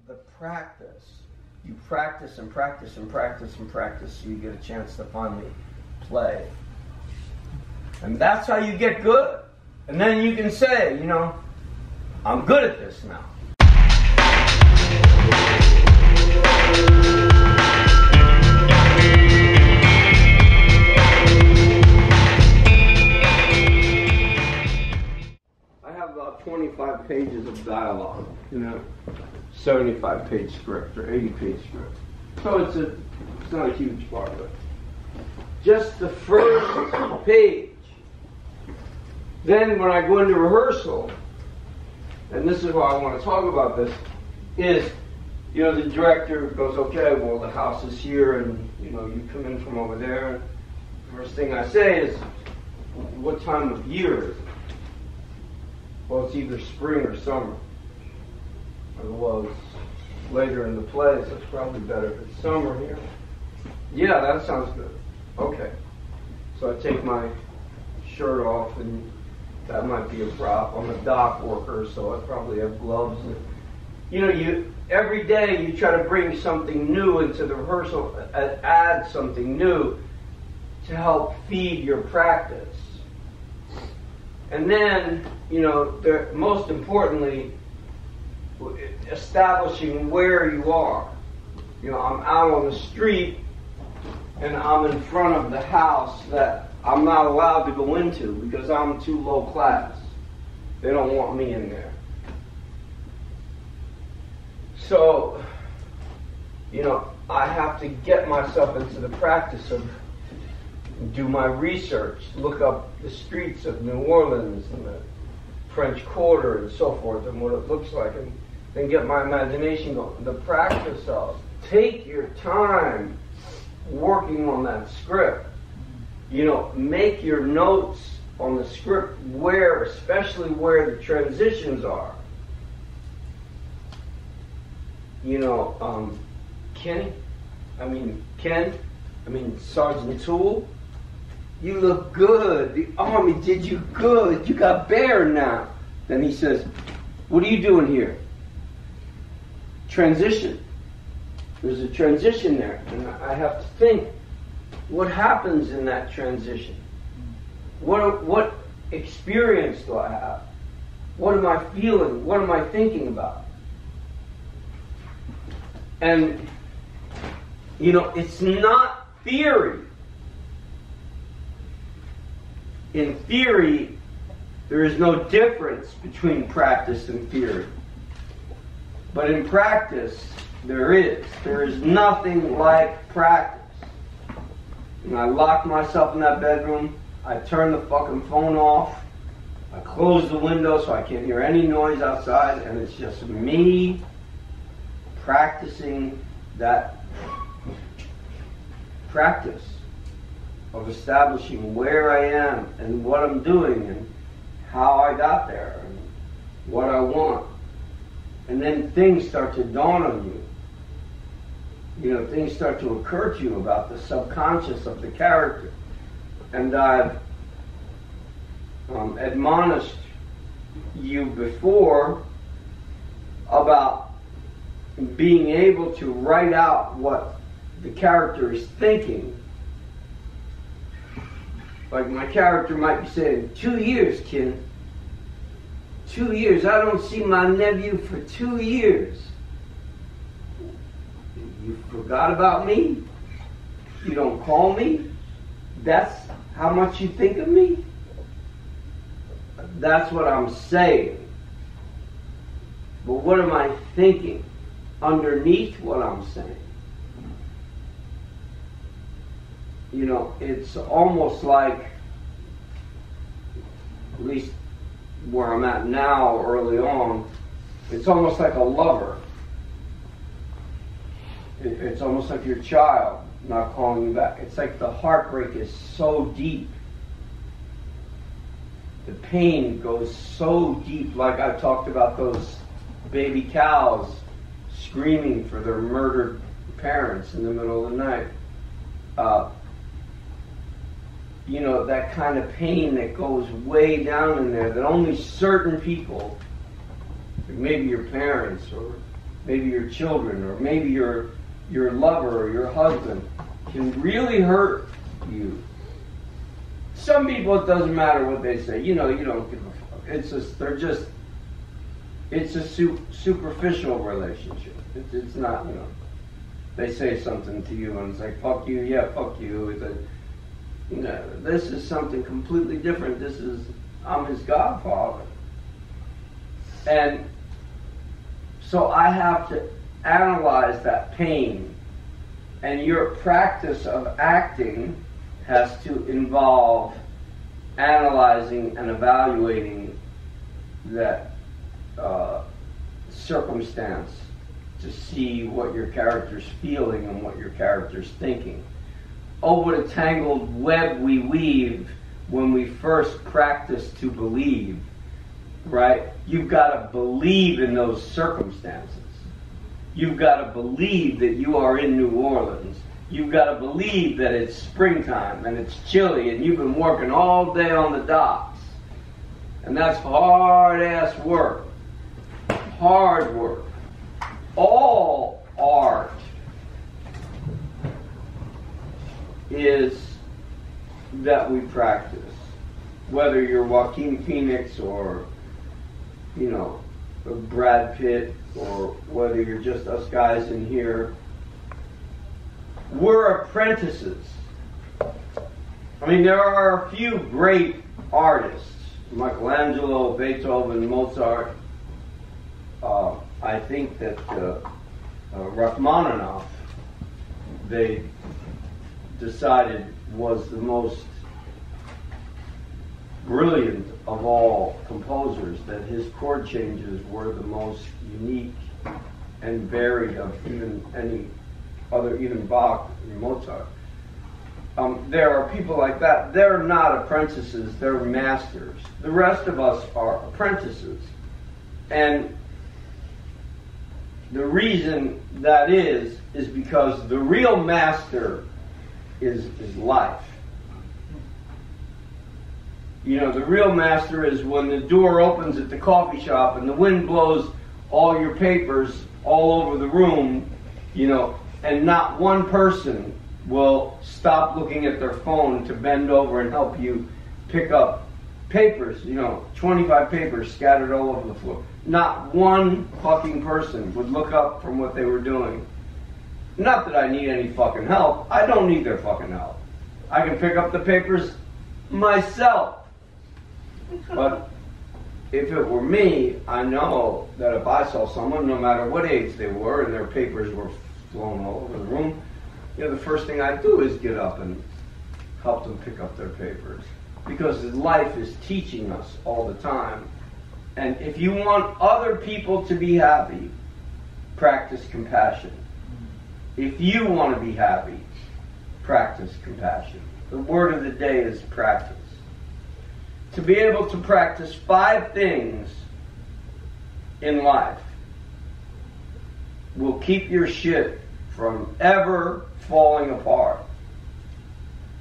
the practice. You practice and practice and practice and practice so you get a chance to finally play. And that's how you get good. And then you can say, I'm good at this now. I have about 25 pages of dialogue, 75-page script or 80-page script. So it's not a huge part of it. Just the first page. Then when I go into rehearsal, and this is why I want to talk about this, is, the director goes, okay, well, the house is here, and, you come in from over there. And the first thing I say is, what time of year is it? Well, it's either spring or summer. Well, it's later in the play, so it's probably better if it's summer here. Yeah, that sounds good. Okay. So I take my shirt off, and that might be a prop. I'm a dock worker, so I probably have gloves. And, every day you try to bring something new into the rehearsal, add something new to help feed your practice. And then, most importantly, establishing where you are. I'm out on the street, and I'm in front of the house that I'm not allowed to go into because I'm too low class. They don't want me in there. So, I have to get myself into the practice of do my research, look up the streets of New Orleans and the French Quarter and so forth and what it looks like, and then get my imagination going. The practice of take your time working on that script. Make your notes on the script especially where the transitions are. Sergeant Toole, you look good. The Army did you good. You got bare now. Then he says, what are you doing here? Transition. There's a transition there. And I have to think, what happens in that transition? What experience do I have? What am I feeling? What am I thinking about? And, it's not theory. In theory, there is no difference between practice and theory. But in practice, there is. There is nothing like practice. And I lock myself in that bedroom. I turn the fucking phone off. I close the window so I can't hear any noise outside. And it's just me practicing that practice of establishing where I am and what I'm doing and how I got there and what I want. And then things start to dawn on you. Things start to occur to you about the subconscious of the character. And I've admonished you before about being able to write out what the character is thinking. Like my character might be saying, 2 years, kid. 2 years. I don't see my nephew for 2 years. You forgot about me? You don't call me? That's how much you think of me? That's what I'm saying. But what am I thinking underneath what I'm saying? It's almost like, at least where I'm at now, early on, it's almost like a lover. It's almost like your child not calling you back. It's like the heartbreak is so deep. The pain goes so deep, like I've talked about those baby cows screaming for their murdered parents in the middle of the night. That kind of pain that goes way down in there that only certain people, maybe your parents or maybe your children, or maybe your lover or your husband, can really hurt you. Some people, it doesn't matter what they say. You don't give a fuck. It's a superficial relationship. It's not, they say something to you and it's like, fuck you, yeah, fuck you. This is something completely different. I'm his godfather. And so I have to analyze that pain. And your practice of acting has to involve analyzing and evaluating that circumstance to see what your character's feeling and what your character's thinking. Oh, what a tangled web we weave when we first practice to believe, right? You've got to believe in those circumstances. You've got to believe that you are in New Orleans. You've got to believe that it's springtime and it's chilly and you've been working all day on the docks. And that's hard-ass work. Hard work. All art is that we practice. Whether you're Joaquin Phoenix or, Brad Pitt, or whether you're just us guys in here, we're apprentices. I mean, there are a few great artists, Michelangelo, Beethoven, Mozart. I think that Rachmaninoff, they decided was the most brilliant of all composers, that his chord changes were the most unique and varied of even any other, even Bach and Mozart. There are people like that. They're not apprentices, they're masters. The rest of us are apprentices. And the reason that is because the real master is life. The real master is when the door opens at the coffee shop and the wind blows all your papers all over the room, and not one person will stop looking at their phone to bend over and help you pick up papers, 25 papers scattered all over the floor. Not one fucking person would look up from what they were doing. Not that I need any fucking help. I don't need their fucking help. I can pick up the papers myself. But if it were me, I know that if I saw someone, no matter what age they were, and their papers were flown all over the room, the first thing I'd do is get up and help them pick up their papers. Because life is teaching us all the time. And if you want other people to be happy, practice compassion. If you want to be happy, practice compassion. The word of the day is practice. To be able to practice 5 things in life will keep your shit from ever falling apart.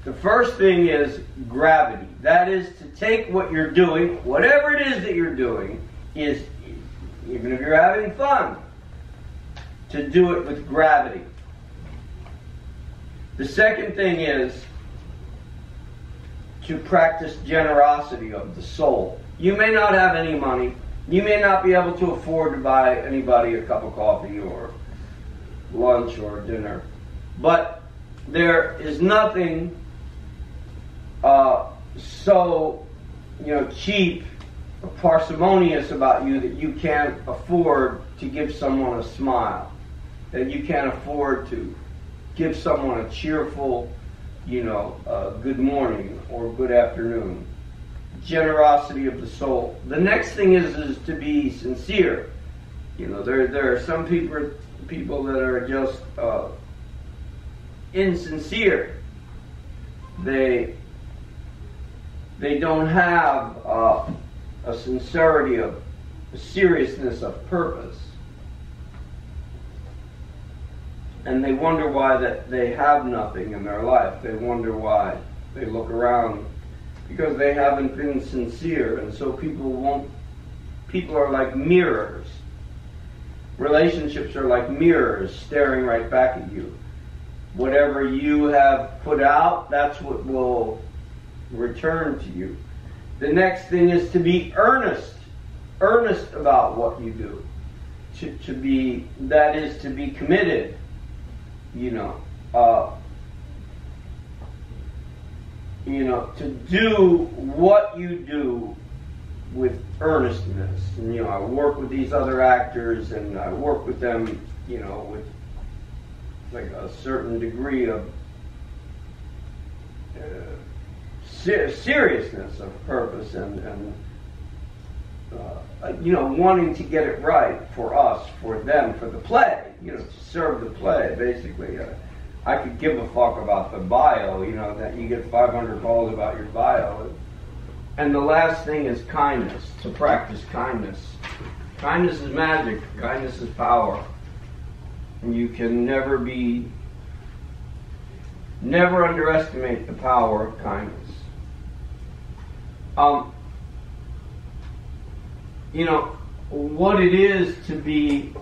The first thing is gravity. That is to take what you're doing, whatever it is that you're doing, is, even if you're having fun, to do it with gravity. The second thing is to practice generosity of the soul. You may not have any money. You may not be able to afford to buy anybody a cup of coffee or lunch or dinner. But there is nothing so cheap or parsimonious about you that you can't afford to give someone a smile, that you can't afford to give someone a cheerful good morning or good afternoon. Generosity of the soul. The next thing is to be sincere. There are some people that are just insincere. They don't have a sincerity of a seriousness of purpose. And they wonder why that they have nothing in their life. They wonder why. They look around because they haven't been sincere. And so people are like mirrors. Relationships are like mirrors staring right back at you. Whatever you have put out, that's what will return to you. The next thing is to be earnest about what you do. That is to be committed, to do what you do with earnestness. And, I work with these other actors, and I work with them, with like a certain degree of seriousness of purpose and wanting to get it right for us, for them, for the play, to serve the play, basically. I could give a fuck about the bio, that you get 500 calls about your bio. And the last thing is kindness, to practice kindness. Kindness is magic. Kindness is power. And you can never underestimate the power of kindness. What it is to be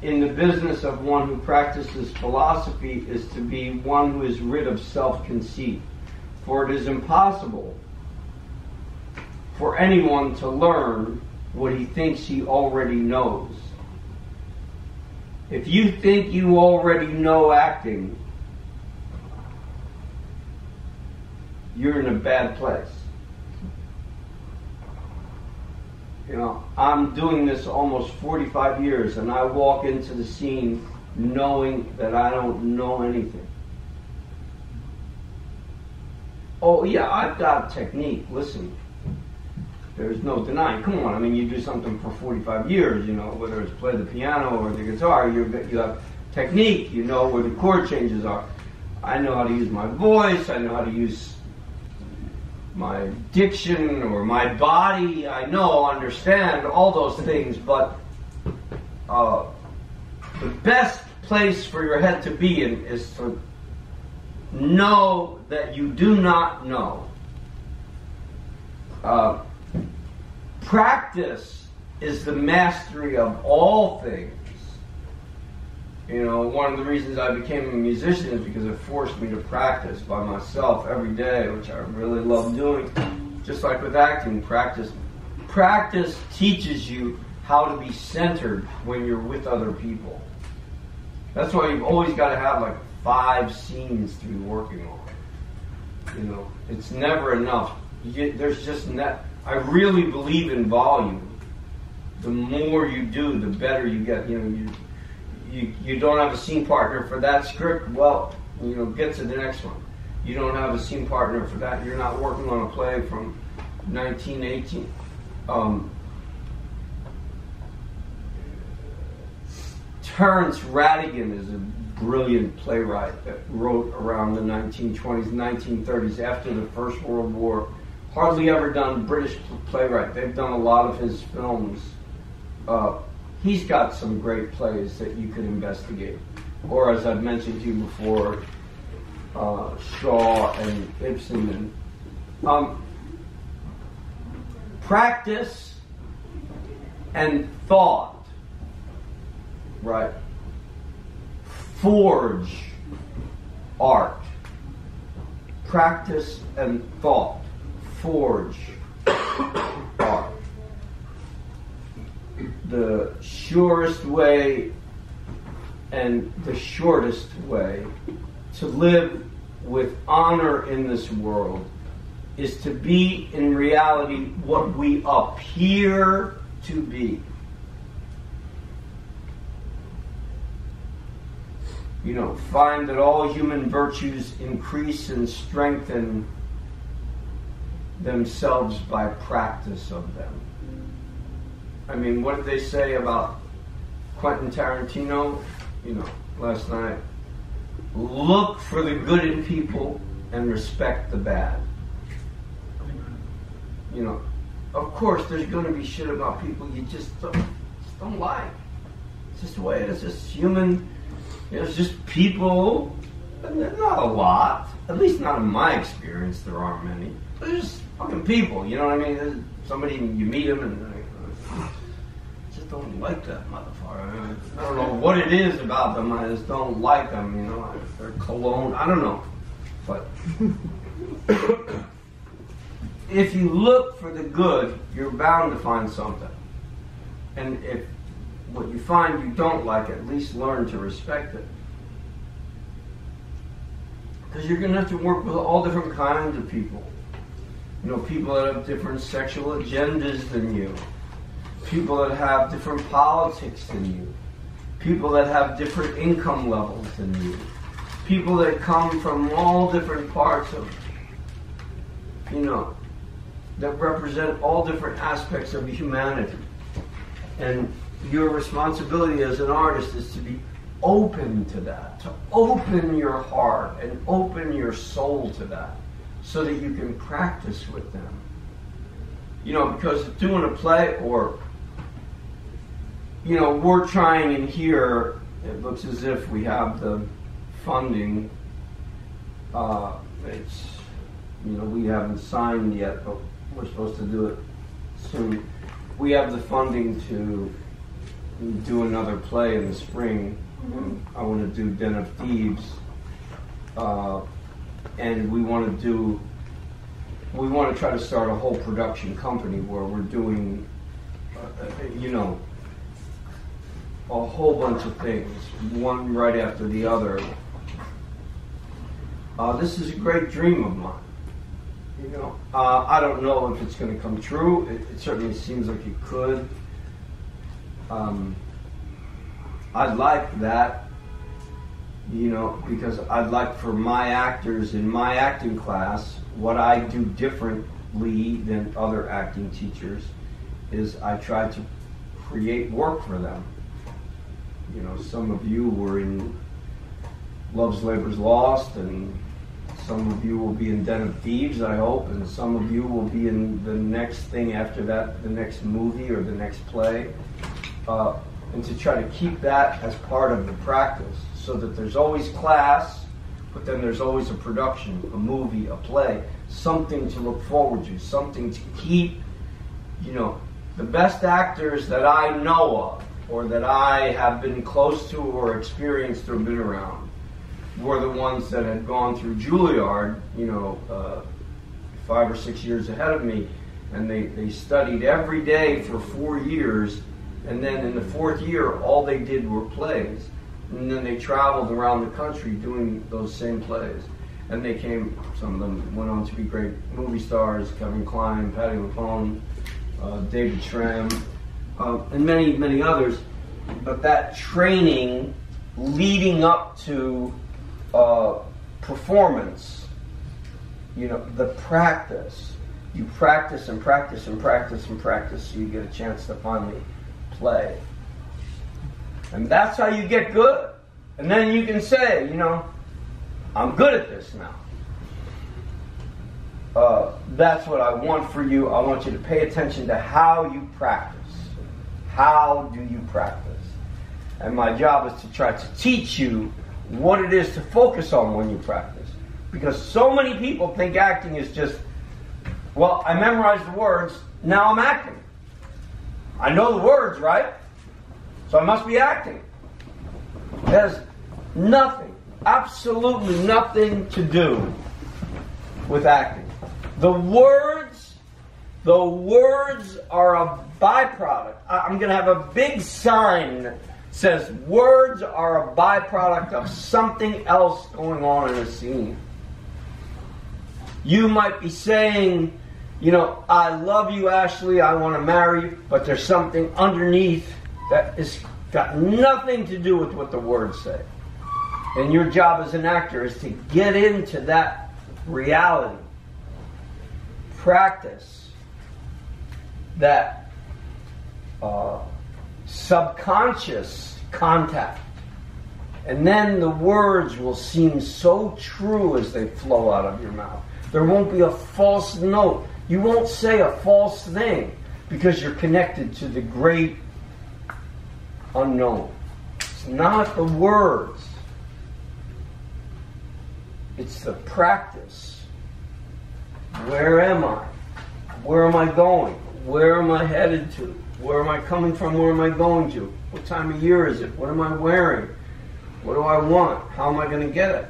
in the business of one who practices philosophy is to be one who is rid of self-conceit. For it is impossible for anyone to learn what he thinks he already knows. If you think you already know acting, you're in a bad place. I'm doing this almost 45 years, and I walk into the scene knowing that I don't know anything. Oh yeah, I've got technique. Listen, there's no denying. Come on, you do something for 45 years, whether it's play the piano or the guitar, you have technique, you know where the chord changes are. I know how to use my voice, I know how to use my diction or my body, understand all those things, but the best place for your head to be in is to know that you do not know. Practice is the mastery of all things. One of the reasons I became a musician is because it forced me to practice by myself every day, which I really love doing. Just like with acting, practice teaches you how to be centered when you're with other people. That's why you've always got to have like 5 scenes to be working on. It's never enough. There's just I really believe in volume. The more you do, the better you get. You don't have a scene partner for that script, well, get to the next one. You don't have a scene partner for that, you're not working on a play from 1918. Terence Rattigan is a brilliant playwright that wrote around the 1920s, 1930s, after the First World War. Hardly ever done British playwright. They've done a lot of his films. He's got some great plays that you could investigate. Or, as I've mentioned to you before, Shaw and Ibsen. Practice and thought, right? Forge art. Practice and thought. Forge art. The surest way and the shortest way to live with honor in this world is to be in reality what we appear to be. Find that all human virtues increase and strengthen themselves by practice of them. What did they say about Quentin Tarantino? Last night. Look for the good in people and respect the bad. Of course there's going to be shit about people you just don't like. It's just the way it is. It's just human. It's just people. Not a lot. At least not in my experience. There aren't many. They're just fucking people. You know what I mean? There's somebody, you meet them and just don't like that motherfucker. I don't know what it is about them. I just don't like them, you know. Their cologne, I don't know. But if you look for the good, you're bound to find something. And if what you find you don't like, at least learn to respect it. Because you're going to have to work with all different kinds of people. You know, people that have different sexual agendas than you. People that have different politics than you. People that have different income levels than you. People that come from all different parts of, you know, that represent all different aspects of humanity. And your responsibility as an artist is to be open to that, to open your heart and open your soul to that, so that you can practice with them. You know, because doing a play, or, you know, we're trying in here, it looks as if we have the funding. It's, you know, we haven't signed yet, but we're supposed to do it soon. We have the funding to do another play in the spring. I want to do Den of Thieves, and we want to try to start a whole production company where we're doing, you know, a whole bunch of things, one right after the other. This is a great dream of mine. You know, I don't know if it's going to come true. It certainly seems like it could. I'd like that, you know, because I'd like for my actors in my acting class, what I do differently than other acting teachers is I try to create work for them. You know, some of you were in Love's Labor's Lost, and some of you will be in Den of Thieves, I hope, and some of you will be in the next thing after that, the next movie or the next play. And to try to keep that as part of the practice, so that there's always class, but then there's always a production, a movie, a play, something to look forward to, something to keep, you know, the best actors that I know of, or that I have been close to or experienced or been around, were the ones that had gone through Juilliard, you know, 5 or 6 years ahead of me, and they studied every day for 4 years, and then in the 4th year, all they did were plays. And then they traveled around the country doing those same plays. And they came, some of them went on to be great movie stars, Kevin Kline, Patti LuPone, David Schramm, and many, many others. But that training leading up to performance, you know, the practice. You practice and practice and practice and practice, so you get a chance to finally play. And that's how you get good. And then you can say, you know, I'm good at this now. That's what I want for you. I want you to pay attention to how you practice. How do you practice? And my job is to try to teach you what it is to focus on when you practice. Because so many people think acting is just, well, I memorized the words, now I'm acting. I know the words, right? So I must be acting. It has nothing, absolutely nothing to do with acting. The words are a byproduct. I'm going to have a big sign that says words are a byproduct of something else going on in a scene. You might be saying, you know, I love you, Ashley, I want to marry you, but there's something underneath that has got nothing to do with what the words say. And your job as an actor is to get into that reality. Practice that subconscious contact. And then the words will seem so true as they flow out of your mouth. There won't be a false note. You won't say a false thing because you're connected to the great unknown. It's not the words. It's the practice. Where am I? Where am I going? Where am I headed to? Where am I coming from? Where am I going to? What time of year is it? What am I wearing? What do I want? How am I going to get it?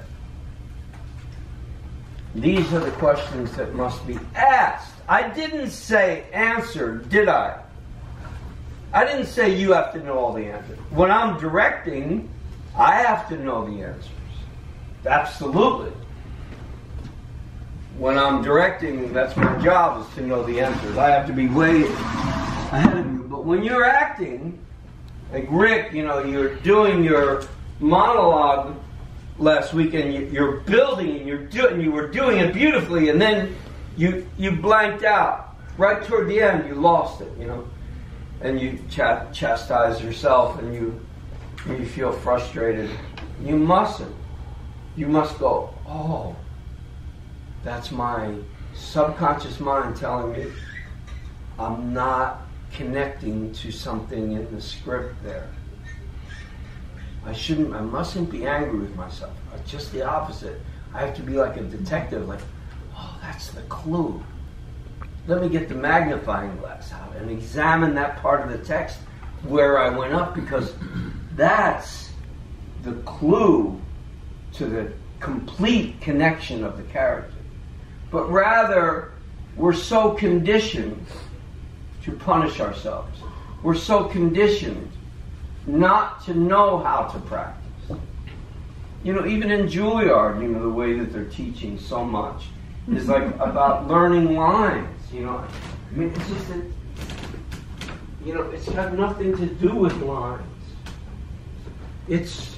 These are the questions that must be asked. I didn't say answer, did I? I didn't say you have to know all the answers. When I'm directing, I have to know the answers. Absolutely. When I'm directing, that's my job, is to know the answers. I have to be way ahead of you. But when you're acting, like Rick, you're doing your monologue last week, and you're building, and you were doing it beautifully, and then you blanked out. Right toward the end, you lost it, and you chastise yourself, and you feel frustrated. You mustn't. You must go, oh, that's my subconscious mind telling me I'm not connecting to something in the script there. I mustn't be angry with myself. Just the opposite. I have to be like a detective, like, oh, that's the clue. Let me get the magnifying glass out and examine that part of the text where I went up, because that's the clue to the complete connection of the character. But rather, we're so conditioned to punish ourselves. We're so conditioned not to know how to practice. Even in Juilliard, the way that they're teaching so much is like about learning lines, it's just that, it's got nothing to do with lines. It's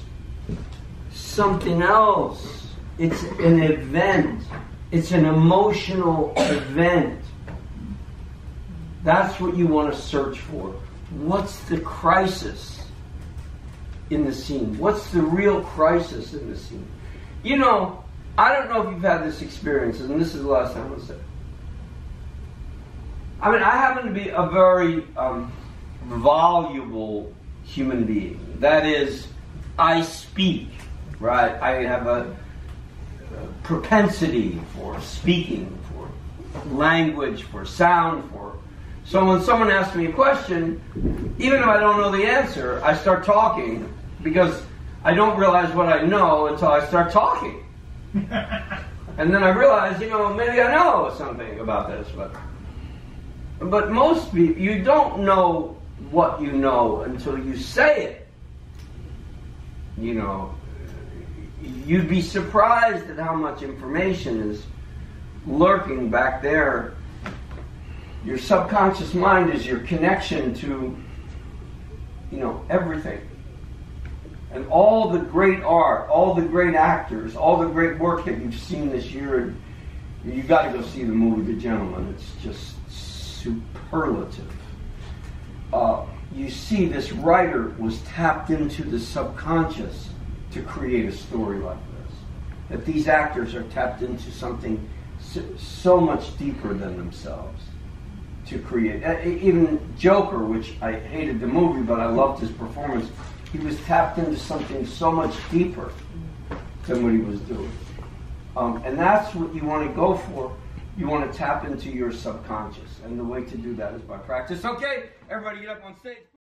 something else. It's an event. It's an emotional event. That's what you want to search for. What's the crisis in the scene? What's the real crisis in the scene? I don't know if you've had this experience, and this is the last time I'll say. I happen to be a very voluble human being. That is, I speak, right? I have a propensity for speaking, for language, for sound, so when someone asks me a question, even if I don't know the answer, I start talking, because I don't realize what I know until I start talking. And then I realize, maybe I know something about this. But most people, you don't know what you know until you say it. You'd be surprised at how much information is lurking back there. Your subconscious mind is your connection to, everything. And all the great art, all the great actors, all the great work that you've seen this year, you've got to go see the movie The Gentleman. It's just superlative. You see, this writer was tapped into the subconscious to create a story like this. That these actors are tapped into something so much deeper than themselves to create. Even Joker, which I hated the movie, but I loved his performance, he was tapped into something so much deeper than what he was doing. And that's what you want to go for. You want to tap into your subconscious. And the way to do that is by practice. Okay, everybody get up on stage.